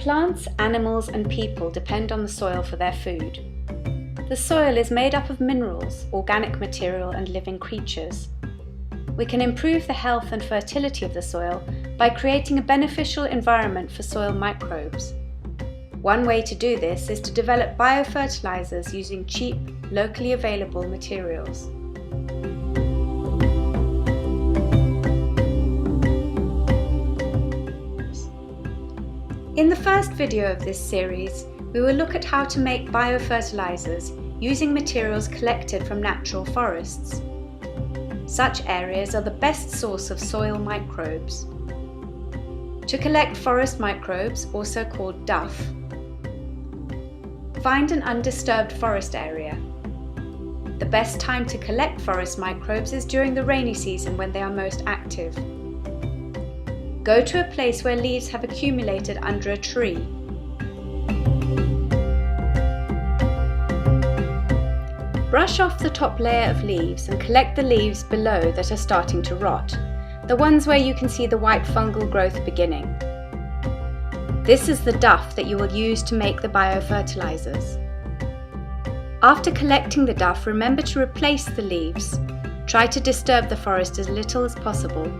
Plants, animals and people depend on the soil for their food. The soil is made up of minerals, organic material and living creatures. We can improve the health and fertility of the soil by creating a beneficial environment for soil microbes. One way to do this is to develop biofertilizers using cheap, locally available materials. In the first video of this series, we will look at how to make biofertilizers using materials collected from natural forests. Such areas are the best source of soil microbes. To collect forest microbes, also called duff, find an undisturbed forest area. The best time to collect forest microbes is during the rainy season when they are most active. Go to a place where leaves have accumulated under a tree. Brush off the top layer of leaves and collect the leaves below that are starting to rot, the ones where you can see the white fungal growth beginning. This is the duff that you will use to make the biofertilizers. After collecting the duff, remember to replace the leaves. Try to disturb the forest as little as possible.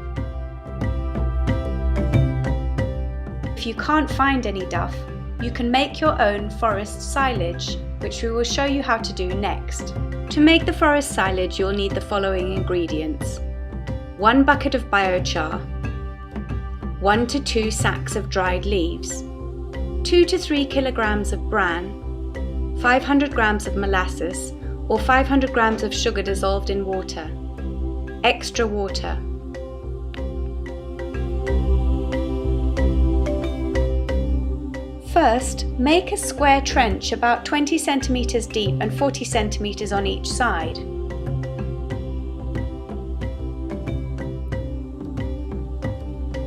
If you can't find any duff, you can make your own forest silage, which we will show you how to do next. To make the forest silage, you'll need the following ingredients: 1 bucket of biochar, 1 to 2 sacks of dried leaves, 2 to 3 kilograms of bran, 500 grams of molasses or 500 grams of sugar dissolved in water, extra water. First, make a square trench about 20 centimeters deep and 40 centimeters on each side.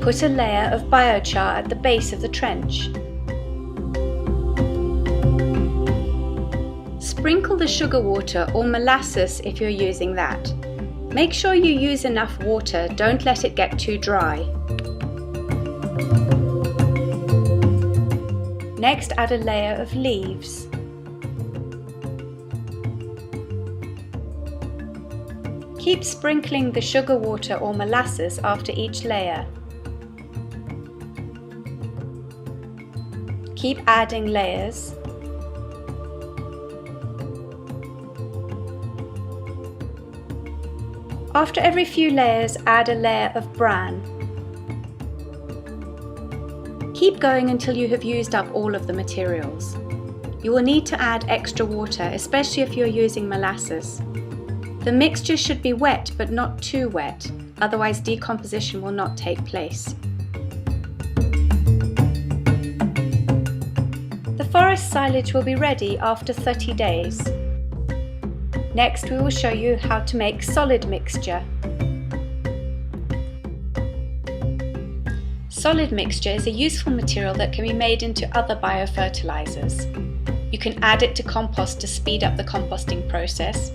Put a layer of biochar at the base of the trench. Sprinkle the sugar water or molasses if you're using that. Make sure you use enough water, don't let it get too dry. Next, add a layer of leaves. Keep sprinkling the sugar water or molasses after each layer. Keep adding layers. After every few layers, add a layer of bran. Keep going until you have used up all of the materials. You will need to add extra water, especially if you're using molasses. The mixture should be wet but not too wet, otherwise decomposition will not take place. The forest silage will be ready after 30 days. Next, we will show you how to make solid mixture. Solid mixture is a useful material that can be made into other biofertilizers. You can add it to compost to speed up the composting process,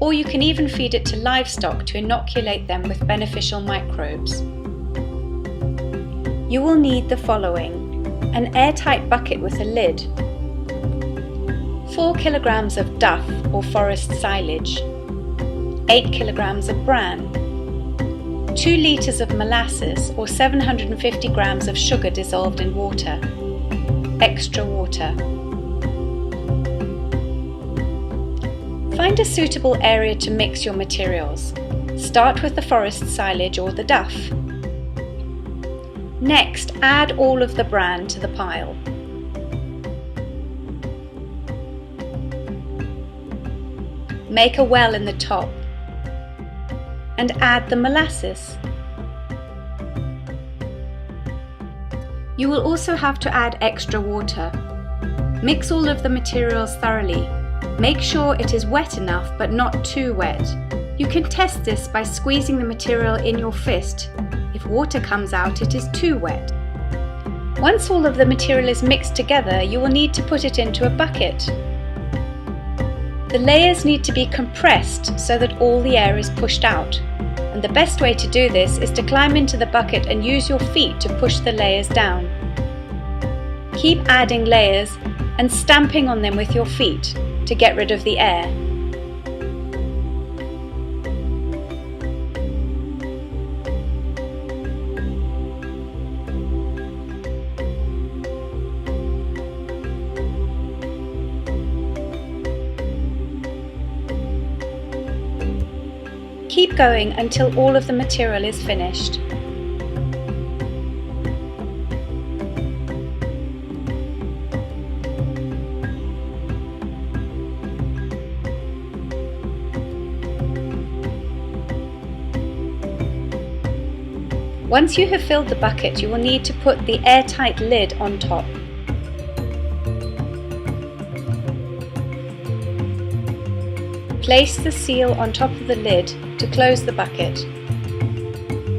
or you can even feed it to livestock to inoculate them with beneficial microbes. You will need the following: an airtight bucket with a lid, 4 kilograms of duff or forest silage, 8 kilograms of bran, 2 litres of molasses or 750 grams of sugar dissolved in water, extra water. Find a suitable area to mix your materials. Start with the forest silage or the duff. Next, add all of the bran to the pile. Make a well in the top and add the molasses. You will also have to add extra water. Mix all of the materials thoroughly. Make sure it is wet enough but not too wet. You can test this by squeezing the material in your fist. If water comes out, it is too wet. Once all of the material is mixed together, you will need to put it into a bucket. The layers need to be compressed so that all the air is pushed out. And the best way to do this is to climb into the bucket and use your feet to push the layers down. Keep adding layers and stamping on them with your feet to get rid of the air. Keep going until all of the material is finished. Once you have filled the bucket, you will need to put the airtight lid on top. Place the seal on top of the lid to close the bucket.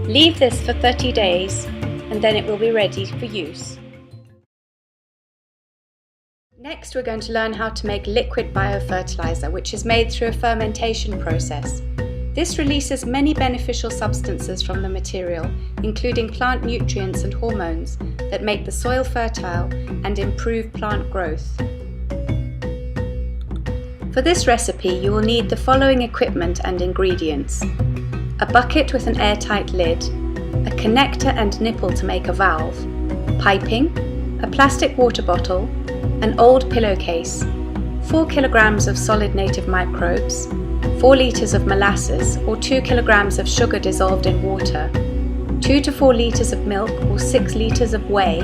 Leave this for 30 days and then it will be ready for use. Next, we're going to learn how to make liquid biofertilizer, which is made through a fermentation process. This releases many beneficial substances from the material, including plant nutrients and hormones that make the soil fertile and improve plant growth. For this recipe, you will need the following equipment and ingredients: a bucket with an airtight lid, a connector and nipple to make a valve, piping, a plastic water bottle, an old pillowcase, 4 kilograms of solid native microbes, 4 litres of molasses or 2 kilograms of sugar dissolved in water, 2 to 4 litres of milk or 6 litres of whey,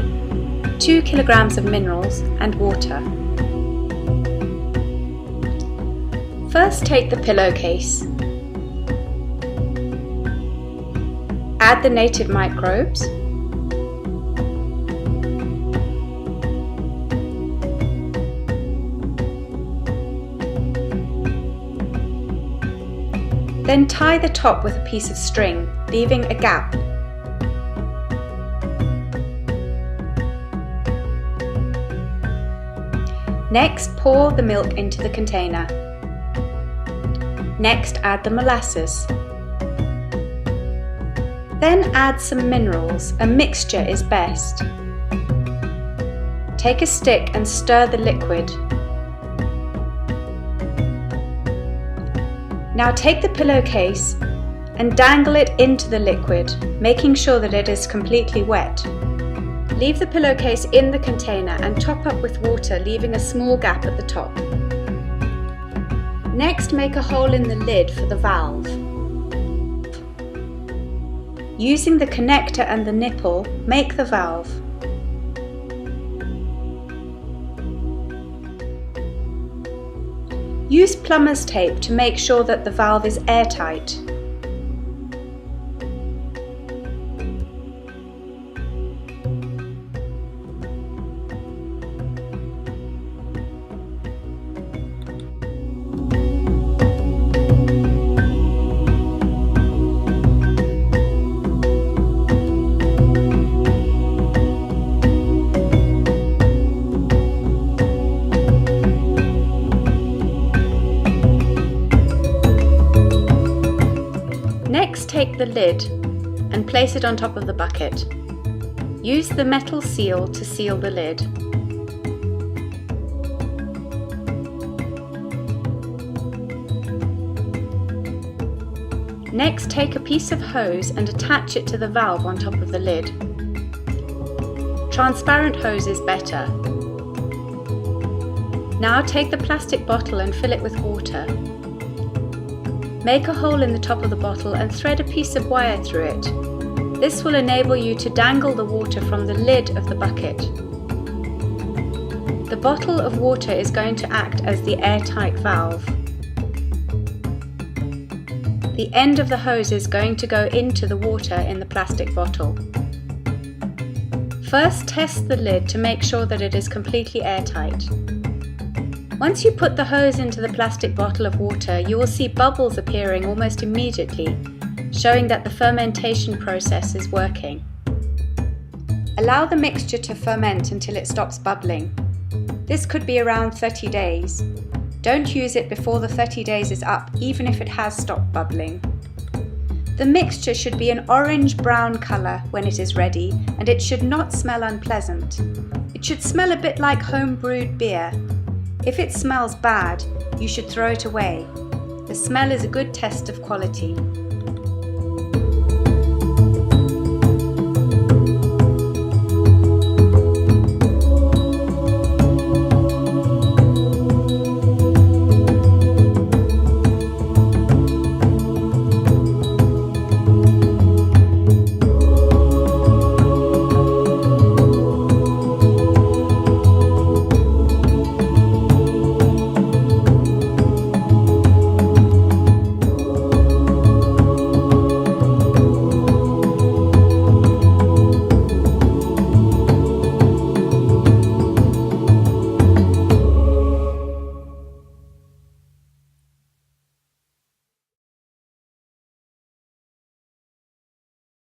2 kilograms of minerals and water. First, take the pillowcase. Add the native microbes. Then tie the top with a piece of string, leaving a gap. Next, pour the milk into the container. Next, add the molasses. Then add some minerals. A mixture is best. Take a stick and stir the liquid. Now take the pillowcase and dangle it into the liquid, making sure that it is completely wet. Leave the pillowcase in the container and top up with water, leaving a small gap at the top. Next, make a hole in the lid for the valve. Using the connector and the nipple, make the valve. Use plumber's tape to make sure that the valve is airtight. Next, take the lid and place it on top of the bucket. Use the metal seal to seal the lid. Next, take a piece of hose and attach it to the valve on top of the lid. Transparent hose is better. Now take the plastic bottle and fill it with water. Make a hole in the top of the bottle and thread a piece of wire through it. This will enable you to dangle the water from the lid of the bucket. The bottle of water is going to act as the airtight valve. The end of the hose is going to go into the water in the plastic bottle. First, test the lid to make sure that it is completely airtight. Once you put the hose into the plastic bottle of water, you will see bubbles appearing almost immediately, showing that the fermentation process is working. Allow the mixture to ferment until it stops bubbling. This could be around 30 days. Don't use it before the 30 days is up, even if it has stopped bubbling. The mixture should be an orange-brown colour when it is ready, and it should not smell unpleasant. It should smell a bit like home-brewed beer. If it smells bad, you should throw it away. The smell is a good test of quality.